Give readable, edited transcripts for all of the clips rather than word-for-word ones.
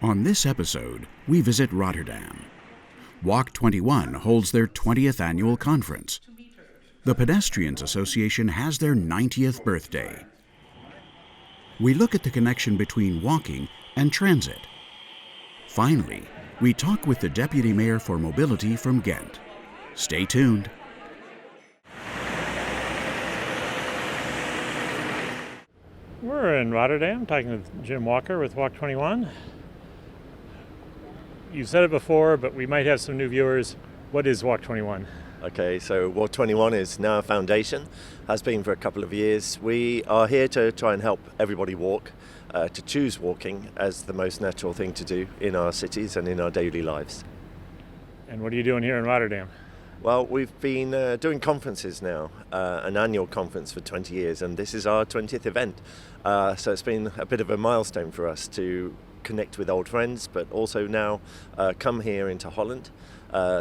On this episode, we visit Rotterdam. Walk 21 holds their 20th annual conference. The Pedestrians Association has their 90th birthday. We look at the connection between walking and transit. Finally, we talk with the Deputy Mayor for Mobility from Ghent. Stay tuned. We're in Rotterdam talking with Jim Walker with Walk 21. You've said it before, but we might have some new viewers. What is Walk 21? Okay, so Walk 21 is now a foundation, has been for a couple of years. We are here to try and help everybody walk, to choose walking as the most natural thing to do in our cities and in our daily lives. And what are you doing here in Rotterdam? Well, we've been doing conferences now, an annual conference for 20 years, and this is our 20th event. So it's been a bit of a milestone for us to connect with old friends, but also now come here into Holland,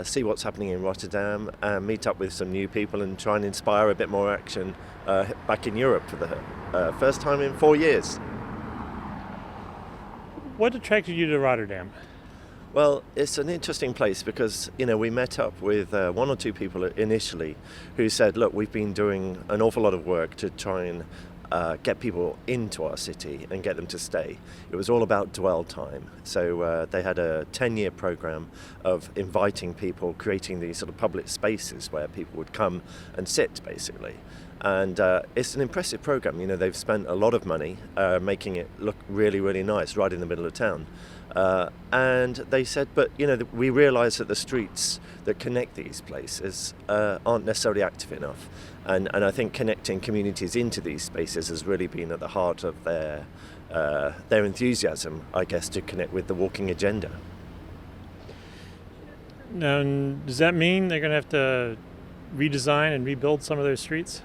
see what's happening in Rotterdam, and meet up with some new people and try and inspire a bit more action back in Europe for the first time in 4 years. What attracted you to Rotterdam? Well, it's an interesting place because, we met up with one or two people initially who said, look, we've been doing an awful lot of work to try and get people into our city and get them to stay. It was all about dwell time. So they had a 10-year program of inviting people, creating these sort of public spaces where people would come and sit, basically. And it's an impressive program. They've spent a lot of money making it look really, really nice right in the middle of town. And they said, but we realise that the streets that connect these places aren't necessarily active enough, and I think connecting communities into these spaces has really been at the heart of their enthusiasm, I guess, to connect with the walking agenda. Now, does that mean they're going to have to redesign and rebuild some of their streets?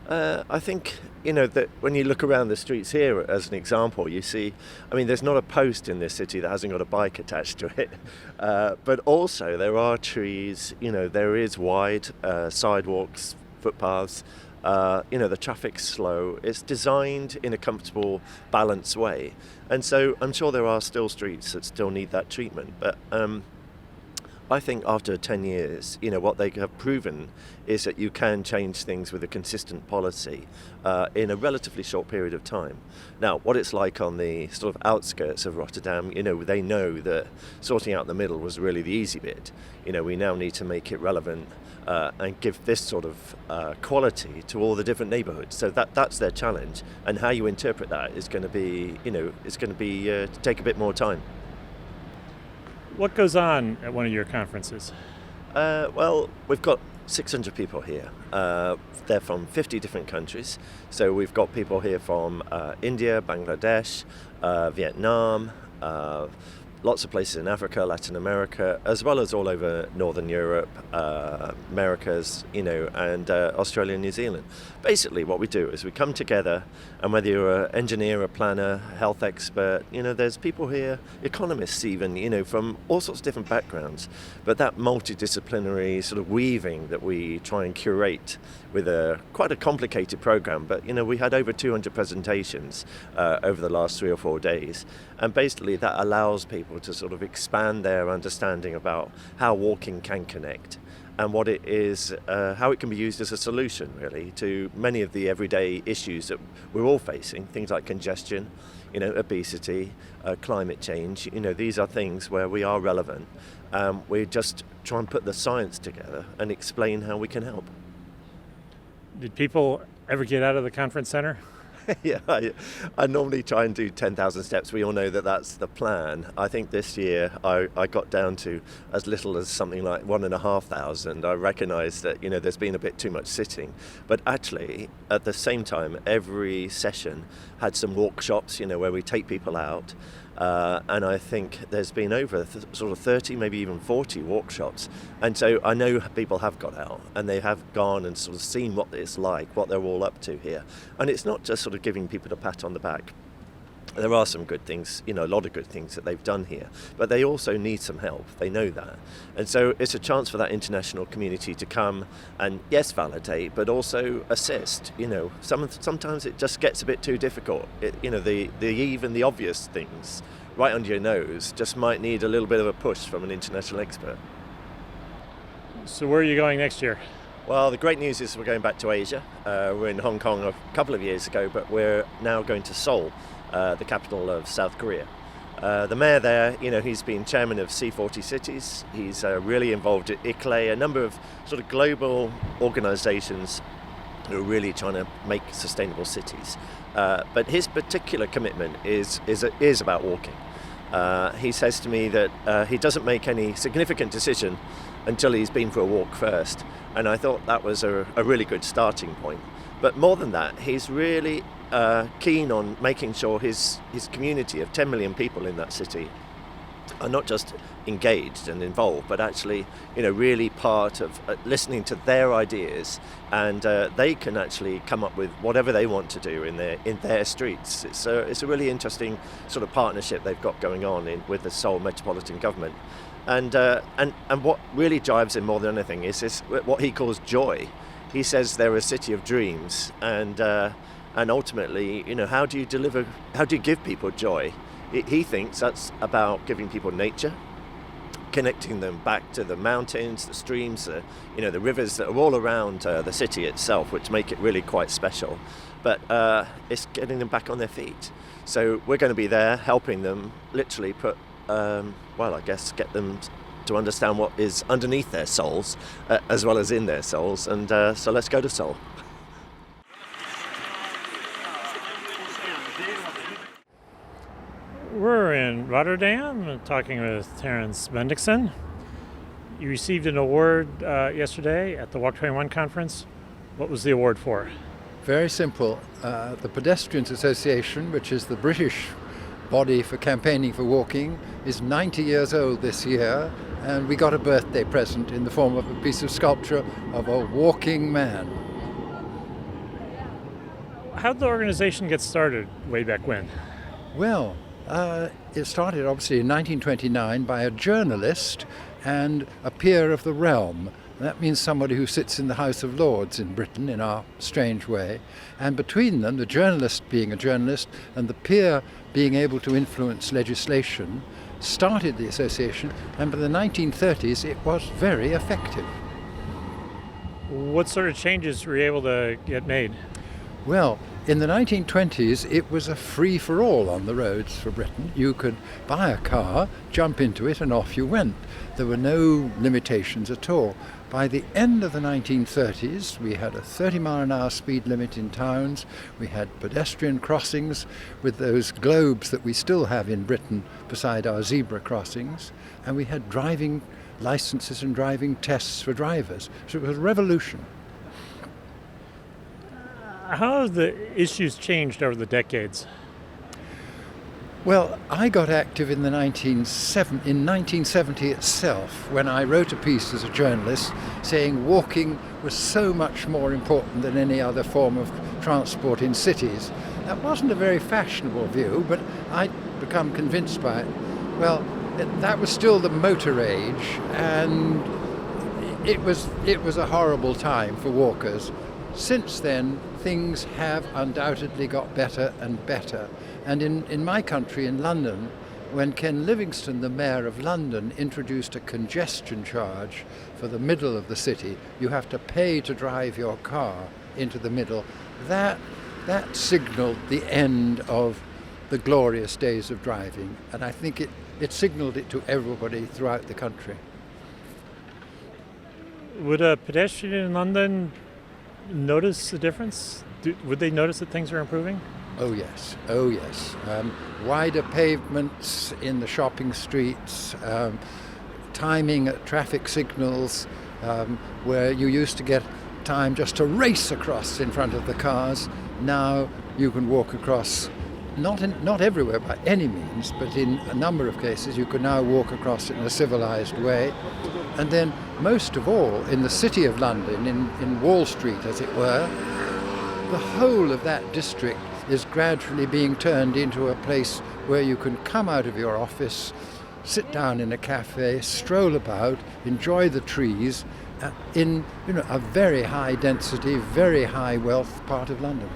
I think, that when you look around the streets here, as an example, you see, there's not a post in this city that hasn't got a bike attached to it. But also there are trees, there is wide sidewalks, footpaths, the traffic's slow. It's designed in a comfortable, balanced way. And so I'm sure there are still streets that still need that treatment. But I think after 10 years, what they have proven is that you can change things with a consistent policy in a relatively short period of time. Now, what it's like on the sort of outskirts of Rotterdam, they know that sorting out the middle was really the easy bit. We now need to make it relevant and give this sort of quality to all the different neighbourhoods. So that's their challenge, and how you interpret that is going to be, take a bit more time. What goes on at one of your conferences? Well, we've got 600 people here. They're from 50 different countries. So we've got people here from India, Bangladesh, Vietnam, lots of places in Africa, Latin America, as well as all over Northern Europe, Americas, and Australia and New Zealand. Basically, what we do is we come together, and whether you're an engineer, a planner, health expert, there's people here, economists even, from all sorts of different backgrounds. But that multidisciplinary sort of weaving that we try and curate with quite a complicated program, but we had over 200 presentations over the last 3 or 4 days, and basically that allows people to sort of expand their understanding about how walking can connect and what it is, how it can be used as a solution really to many of the everyday issues that we're all facing, things like congestion, obesity, climate change. These are things where we are relevant. We just try and put the science together and explain how we can help. Did people ever get out of the conference center? Yeah, I normally try and do 10,000 steps. We all know that that's the plan. I think this year I got down to as little as something like 1,500. I recognise that, there's been a bit too much sitting. But actually, at the same time, every session had some workshops, where we take people out. And I think there's been over sort of 30, maybe even 40 workshops. And so I know people have got out and they have gone and sort of seen what it's like, what they're all up to here. And it's not just sort of giving people a pat on the back. There are some good things, a lot of good things that they've done here, but they also need some help. They know that. And so it's a chance for that international community to come and, yes, validate, but also assist. Sometimes it just gets a bit too difficult. Even the obvious things right under your nose just might need a little bit of a push from an international expert. So where are you going next year? Well, the great news is we're going back to Asia. We're in Hong Kong a couple of years ago, but we're now going to Seoul, the capital of South Korea. The mayor there, he's been chairman of C40 Cities. He's really involved at ICLE, a number of sort of global organizations who are really trying to make sustainable cities. But his particular commitment is about walking. He says to me that he doesn't make any significant decision until he's been for a walk first. And I thought that was a really good starting point. But more than that, he's really keen on making sure his community of 10 million people in that city are not just engaged and involved, but actually, really part of listening to their ideas, and they can actually come up with whatever they want to do in their streets. It's a really interesting sort of partnership they've got going on with the Seoul Metropolitan Government, and what really drives him more than anything is this, what he calls joy. He says they're a city of dreams, and ultimately, how do you give people joy? He thinks that's about giving people nature, connecting them back to the mountains, the streams, the rivers that are all around the city itself, which make it really quite special. But it's getting them back on their feet. So we're going to be there helping them literally put, get them to understand what is underneath their souls as well as in their souls. And so let's go to Seoul. We're in Rotterdam, talking with Terence Bendixson. You received an award yesterday at the Walk 21 conference. What was the award for? Very simple. The Pedestrians Association, which is the British body for campaigning for walking, is 90 years old this year, and we got a birthday present in the form of a piece of sculpture of a walking man. How did the organization get started way back when? Well, it started obviously in 1929 by a journalist and a peer of the realm. That means somebody who sits in the House of Lords in Britain in our strange way. And between them, the journalist being a journalist and the peer being able to influence legislation, started the association, and by the 1930s it was very effective. What sort of changes were you able to get made? Well, in the 1920s, it was a free-for-all on the roads for Britain. You could buy a car, jump into it, and off you went. There were no limitations at all. By the end of the 1930s, we had a 30-mile-an-hour speed limit in towns. We had pedestrian crossings with those globes that we still have in Britain beside our zebra crossings. And we had driving licenses and driving tests for drivers. So it was a revolution. How have the issues changed over the decades? Well, I got active in 1970 itself, when I wrote a piece as a journalist saying walking was so much more important than any other form of transport in cities. That wasn't a very fashionable view, but I'd become convinced by it. Well, that was still the motor age, and it was a horrible time for walkers. Since then, things have undoubtedly got better and better. And in my country, in London, when Ken Livingstone, the mayor of London, introduced a congestion charge for the middle of the city, you have to pay to drive your car into the middle, that signalled the end of the glorious days of driving. And I think it signalled it to everybody throughout the country. Would a pedestrian in London notice the difference? Would they notice that things are improving? Oh yes. Wider pavements in the shopping streets, timing at traffic signals, where you used to get time just to race across in front of the cars. Now you can walk across, not everywhere by any means, but in a number of cases you can now walk across in a civilized way. And then most of all, in the city of London, in Wall Street as it were, the whole of that district is gradually being turned into a place where you can come out of your office, sit down in a cafe, stroll about, enjoy the trees in a very high density, very high wealth part of London.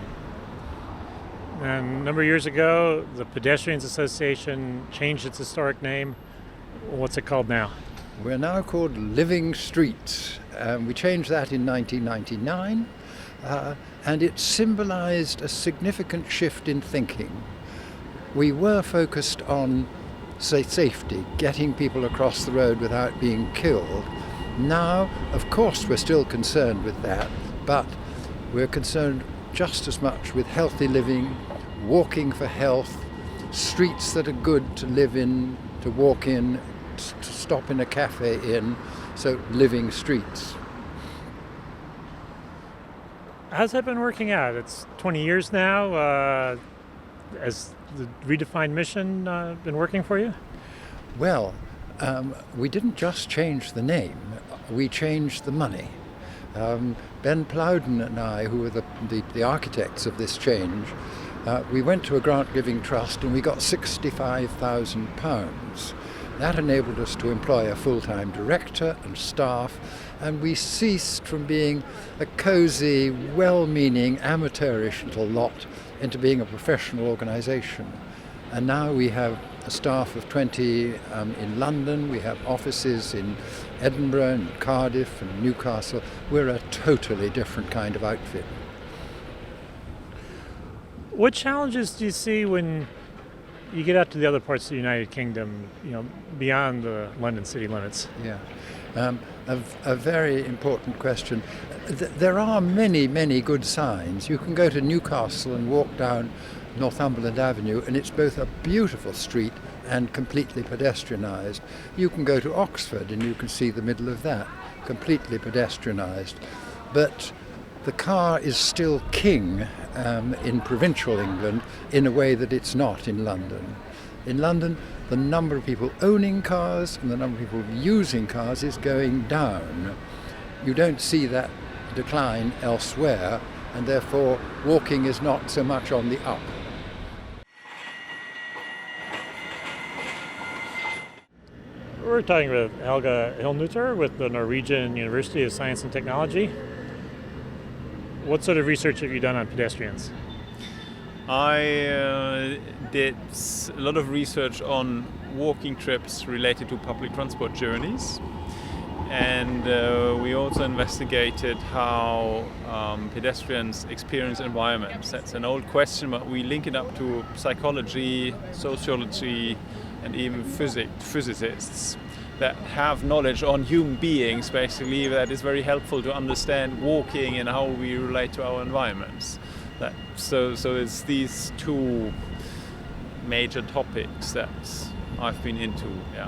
And a number of years ago, the Pedestrians Association changed its historic name. What's it called now? We're now called Living Streets. We changed that in 1999, and it symbolized a significant shift in thinking. We were focused on, say, safety, getting people across the road without being killed. Now, of course, we're still concerned with that, but we're concerned just as much with healthy living, walking for health, streets that are good to live in, to walk in, to stop in a cafe in, so living streets. How's that been working out? It's 20 years now. Has the redefined mission been working for you? Well, we didn't just change the name, we changed the money. Ben Plowden and I, who were the architects of this change, we went to a grant-giving trust and we got £65,000. That enabled us to employ a full-time director and staff, and we ceased from being a cosy, well-meaning, amateurish little lot into being a professional organisation. And now we have a staff of 20 in London, we have offices in Edinburgh and Cardiff and Newcastle. We're a totally different kind of outfit. What challenges do you see when you get out to the other parts of the United Kingdom, beyond the London city limits? Yeah, a very important question. There are many, many good signs. You can go to Newcastle and walk down Northumberland Avenue, and it's both a beautiful street and completely pedestrianised. You can go to Oxford and you can see the middle of that, completely pedestrianised. But the car is still king in provincial England in a way that it's not in London. In London, the number of people owning cars and the number of people using cars is going down. You don't see that decline elsewhere, and therefore walking is not so much on the up. We're talking with Helga Hilnuter with the Norwegian University of Science and Technology. What sort of research have you done on pedestrians? I did a lot of research on walking trips related to public transport journeys, and we also investigated how pedestrians experience environments. That's an old question, but we link it up to psychology, sociology, and even physicists that have knowledge on human beings, basically, that is very helpful to understand walking and how we relate to our environments. So it's these two major topics that I've been into, yeah.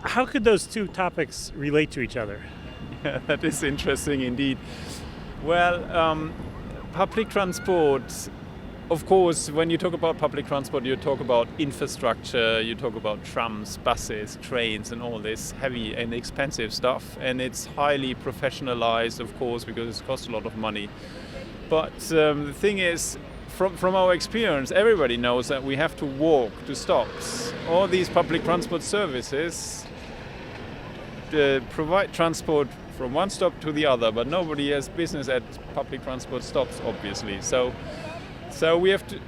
How could those two topics relate to each other? Yeah, that is interesting indeed. Well, public transport, of course, when you talk about public transport, you talk about infrastructure, you talk about trams, buses, trains, and all this heavy and expensive stuff. And it's highly professionalized, of course, because it costs a lot of money. But the thing is, from our experience, everybody knows that we have to walk to stops. All these public transport services provide transport from one stop to the other, but nobody has business at public transport stops, obviously. So we have to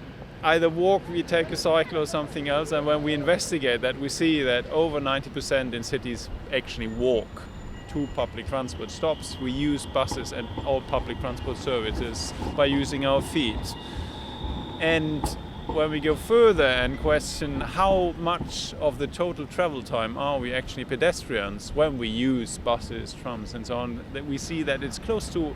either walk, we take a cycle or something else, and when we investigate that, we see that over 90% in cities actually walk to public transport stops. We use buses and all public transport services by using our feet. And when we go further and question how much of the total travel time are we actually pedestrians when we use buses, trams and so on, that we see that it's close to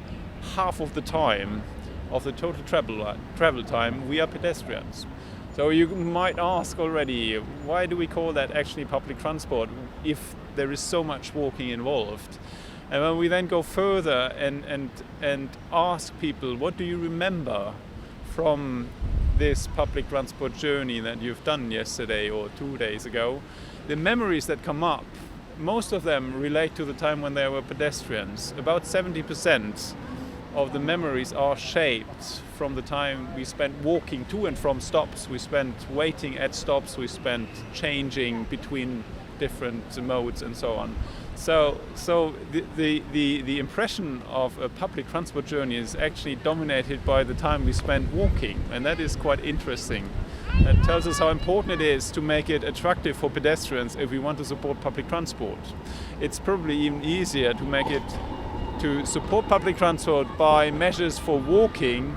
half of the time of the total travel time we are pedestrians. So you might ask already, why do we call that actually public transport if there is so much walking involved? And when we then go further and ask people, what do you remember from this public transport journey that you've done yesterday or 2 days ago? The memories that come up, most of them relate to the time when they were pedestrians. About 70% of the memories are shaped from the time we spent walking to and from stops, we spent waiting at stops, we spent changing between different modes and so on. So the impression of a public transport journey is actually dominated by the time we spend walking, and that is quite interesting. It tells us how important it is to make it attractive for pedestrians if we want to support public transport. It's probably even easier to make it to support public transport by measures for walking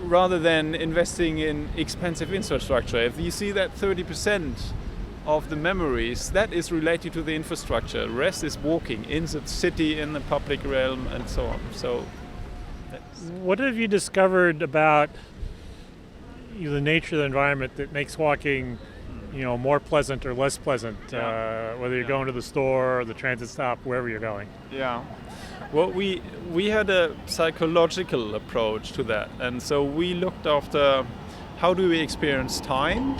rather than investing in expensive infrastructure. If you see that 30% of the memories, that is related to the infrastructure. The rest is walking in the city, in the public realm, and so on. So, what have you discovered about the nature of the environment that makes walking, more pleasant or less pleasant, whether you're going to the store or the transit stop, wherever you're going? Yeah. Well, we had a psychological approach to that, and so we looked after how do we experience time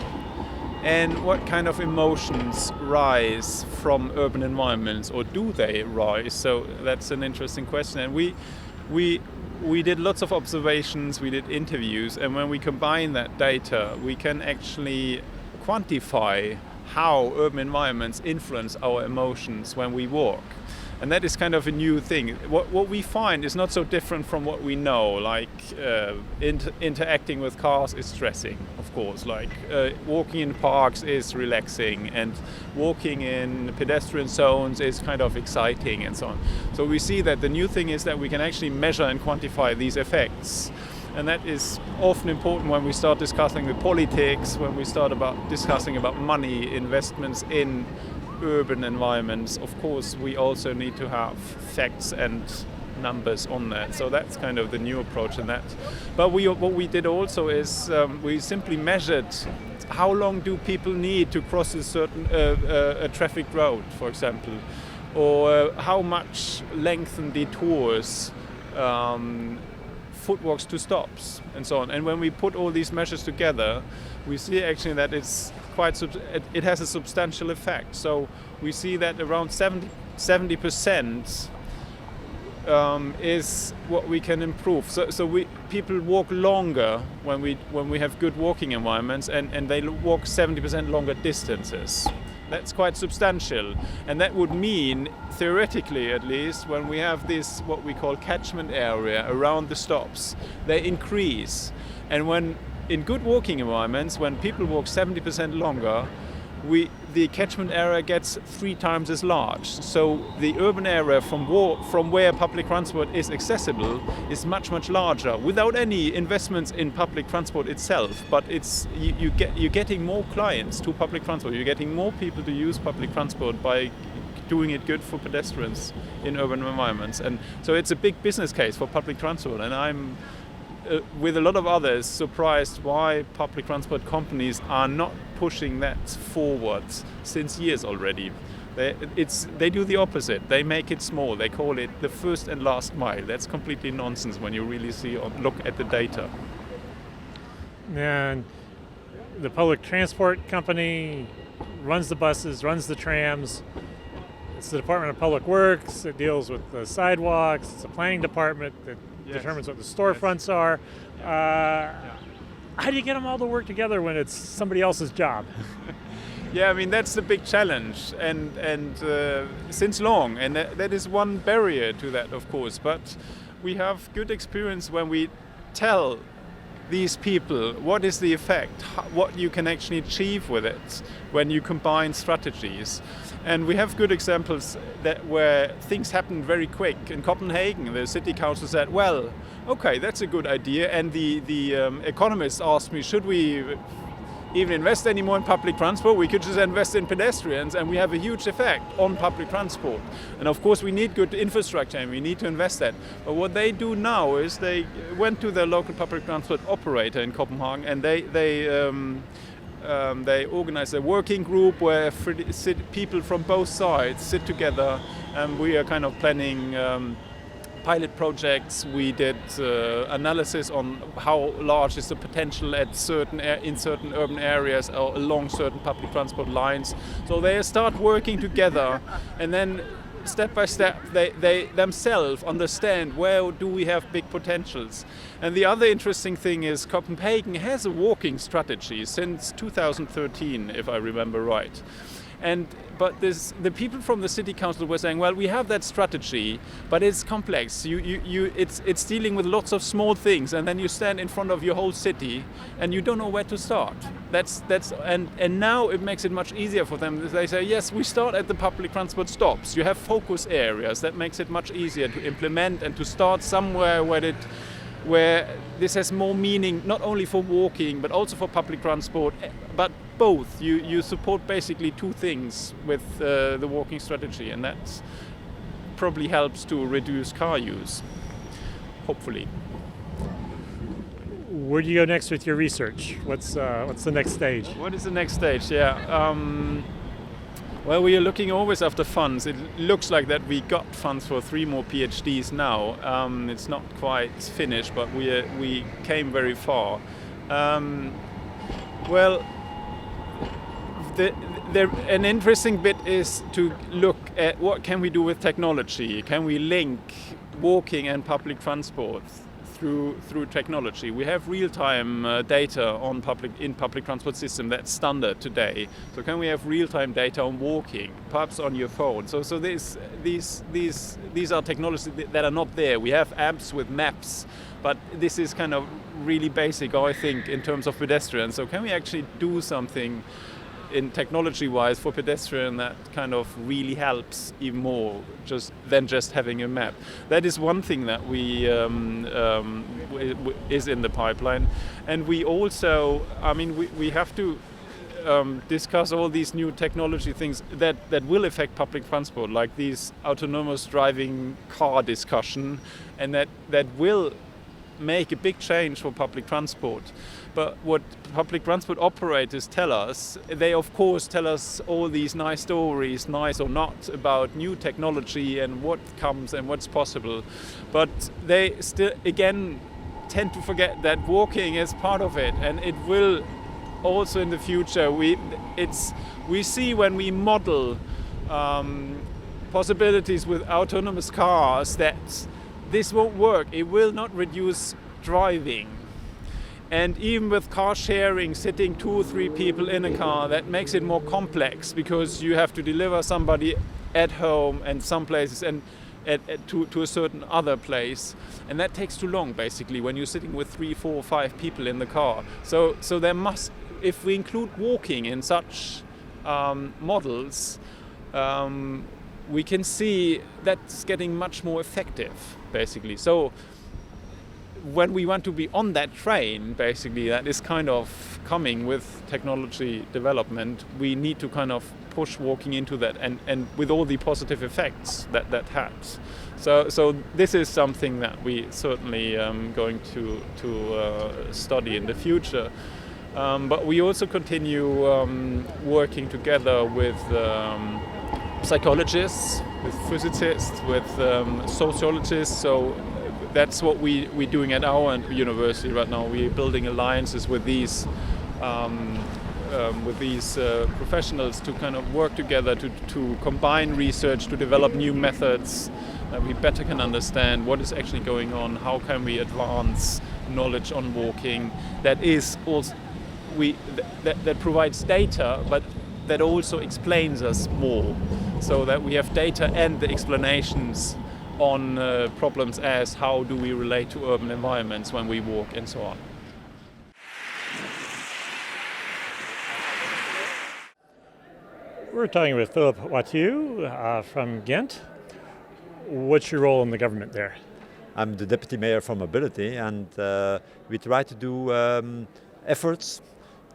and what kind of emotions rise from urban environments, or do they rise? So that's an interesting question, and we did lots of observations, we did interviews, and when we combine that data, we can actually quantify how urban environments influence our emotions when we walk. And that is kind of a new thing. What we find is not so different from what we know, like interacting with cars is stressing, of course, like walking in parks is relaxing, and walking in pedestrian zones is kind of exciting, and so on. So we see that the new thing is that we can actually measure and quantify these effects. And that is often important when we start discussing the politics, when we start discussing about money, investments in urban environments. Of course, we also need to have facts and numbers on that. So that's kind of the new approach in that. But what we did also is we simply measured how long do people need to cross a certain a traffic road, for example, or how much lengthen detours, footwalks to stops, and so on. And when we put all these measures together, we see actually that it has a substantial effect. So we see that around 70% is what we can improve. So people walk longer when we have good walking environments, and they walk 70% longer distances. That's quite substantial, and that would mean, theoretically at least, when we have this what we call catchment area around the stops, they increase. And when in good walking environments, when people walk 70% longer, the catchment area gets 3 times as large. So the urban area from where public transport is accessible is much, much larger, without any investments in public transport itself. But you're getting more clients to public transport. You're getting more people to use public transport by doing it good for pedestrians in urban environments. And so it's a big business case for public transport. And I'm with a lot of others, surprised why public transport companies are not pushing that forward since years already. They do the opposite. They make it small. They call it the first and last mile. That's completely nonsense when you really look at the data. And the public transport company runs the buses, runs the trams. It's the Department of Public Works. It deals with the sidewalks. It's a planning department that determines what the storefronts are. How do you get them all to work together when it's somebody else's job? Yeah, I mean, that's the big challenge, and since long, and that is one barrier to that, of course. But we have good experience when we tell these people what is the effect, what you can actually achieve with it when you combine strategies. And we have good examples where things happen very quick. In Copenhagen, the city council said, well, okay, that's a good idea. And the economists asked me, should we even invest any more in public transport? We could just invest in pedestrians, and we have a huge effect on public transport. And of course, we need good infrastructure, and we need to invest that. But what they do now is they went to their local public transport operator in Copenhagen, and they organize a working group where people from both sides sit together, and we are kind of planning pilot projects. We did analysis on how large is the potential in certain urban areas or along certain public transport lines. So they start working together, and then step by step they themselves understand where do we have big potentials. And the other interesting thing is Copenhagen has a walking strategy since 2013, if I remember right. But the people from the city council were saying, well, we have that strategy, but it's complex. It's dealing with lots of small things, and then you stand in front of your whole city, and you don't know where to start. And now it makes it much easier for them. They say, yes, we start at the public transport stops. You have focus areas. That makes it much easier to implement and to start somewhere where this has more meaning, not only for walking, but also for public transport, but both. You support basically two things with the walking strategy, and that probably helps to reduce car use, hopefully. Where do you go next with your research? What's the next stage? What is the next stage? Yeah. Well, we are looking always after funds. It looks like that we got funds for 3 more PhDs now. It's not quite finished, but we came very far. Well, an interesting bit is to look at what can we do with technology. Can we link walking and public transport through technology? We have real-time data in public transport system that's standard today. So can we have real-time data on walking, perhaps on your phone? So these are technologies that are not there. We have apps with maps, but this is kind of really basic, I think, in terms of pedestrians. So can we actually do something in technology-wise for pedestrian that kind of really helps even more than just having a map? That is one thing that we is in the pipeline, and we also, we have to discuss all these new technology things that will affect public transport, like these autonomous driving car discussion, and that will make a big change for public transport. But what public transport operators tell us, they of course tell us all these nice stories, nice or not, about new technology and what comes and what's possible. But they still, again, tend to forget that walking is part of it, and it will also in the future. We see when we model possibilities with autonomous cars that this won't work. It will not reduce driving. And even with car sharing, sitting 2 or 3 people in a car, that makes it more complex, because you have to deliver somebody at home and some places and to a certain other place, and that takes too long basically when you're sitting with 3, 4, 5 people in the car. So there must, if we include walking in such models, we can see that's getting much more effective basically. So when we want to be on that train, basically, that is kind of coming with technology development, we need to kind of push walking into that, and with all the positive effects that has. So this is something that we certainly going to study in the future. But we also continue working together with psychologists, with physicists, with sociologists. So that's what we're doing at our university right now. We're building alliances with these professionals to kind of work together to combine research, to develop new methods that we better can understand what is actually going on. How can we advance knowledge on walking that is also that provides data, but that also explains us more, so that we have data and the explanations on problems as how do we relate to urban environments when we walk and so on. We're talking with Filip Watteeuw from Ghent. What's your role in the government there? I'm the deputy mayor for mobility, and we try to do efforts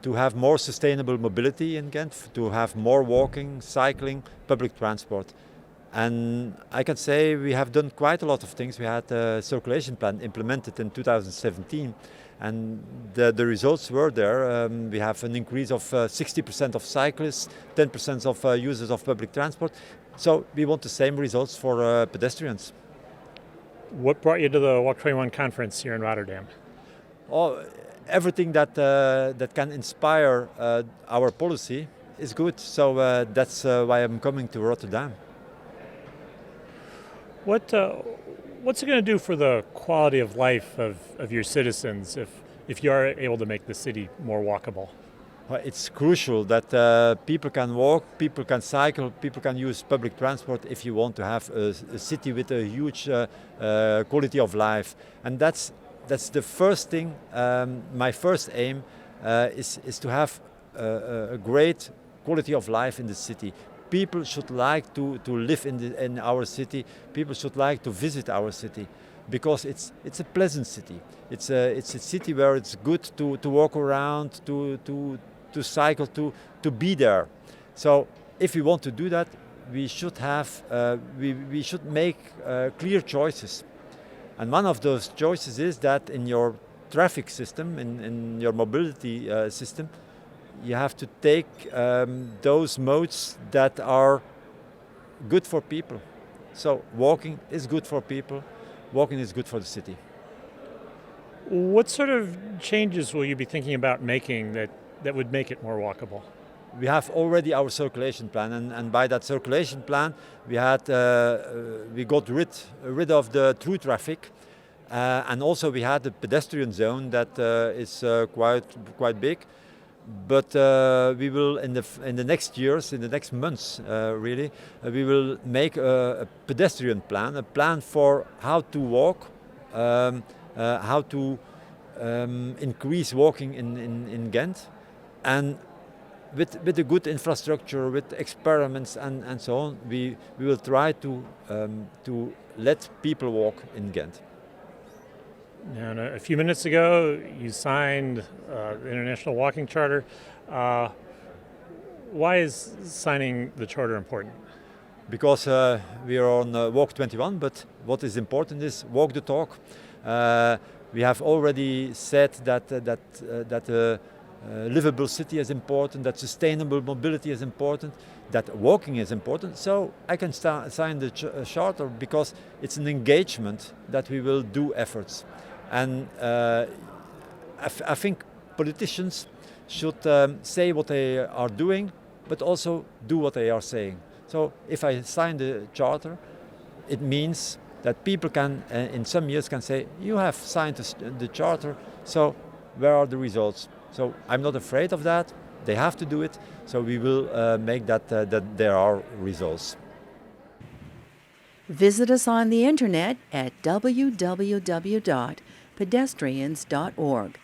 to have more sustainable mobility in Ghent, to have more walking, cycling, public transport. And I can say we have done quite a lot of things. We had a circulation plan implemented in 2017, and the results were there. We have an increase of 60% of cyclists, 10% of users of public transport. So we want the same results for pedestrians. What brought you to the Walk 21 conference here in Rotterdam? Everything that can inspire our policy is good. So that's why I'm coming to Rotterdam. What's it going to do for the quality of life of your citizens if you are able to make the city more walkable? it's crucial that people can walk, people can cycle, people can use public transport if you want to have a city with a huge quality of life. And that's the first thing. My first aim is to have a great quality of life in the city. People should like to live in our city. People should like to visit our city, because it's a pleasant city. It's a city where it's good to walk around, to cycle, to be there. So if we want to do that, we should have we should make clear choices. And one of those choices is that in your traffic system, in your mobility system, you have to take those modes that are good for people. So walking is good for people, walking is good for the city. What sort of changes will you be thinking about making that would make it more walkable? We have already our circulation plan, and by that circulation plan we got rid of the through traffic, and also we had the pedestrian zone that is quite big. But we will in the next years, in the next months, really, we will make a pedestrian plan, a plan for how to walk, how to increase walking in Ghent, and with a good infrastructure, with experiments and so on, we will try to let people walk in Ghent. Now, a few minutes ago, you signed the International Walking Charter. Why is signing the charter important? Because we are on Walk 21, but what is important is walk the talk. We have already said that a livable city is important, that sustainable mobility is important, that walking is important. So I can sign the charter because it's an engagement that we will do efforts. And I think politicians should say what they are doing, but also do what they are saying. So if I sign the charter, it means that people can, in some years, can say, you have signed the charter, so where are the results? So I'm not afraid of that. They have to do it, so we will make that there are results. Visit us on the internet at www.pedestrians.org.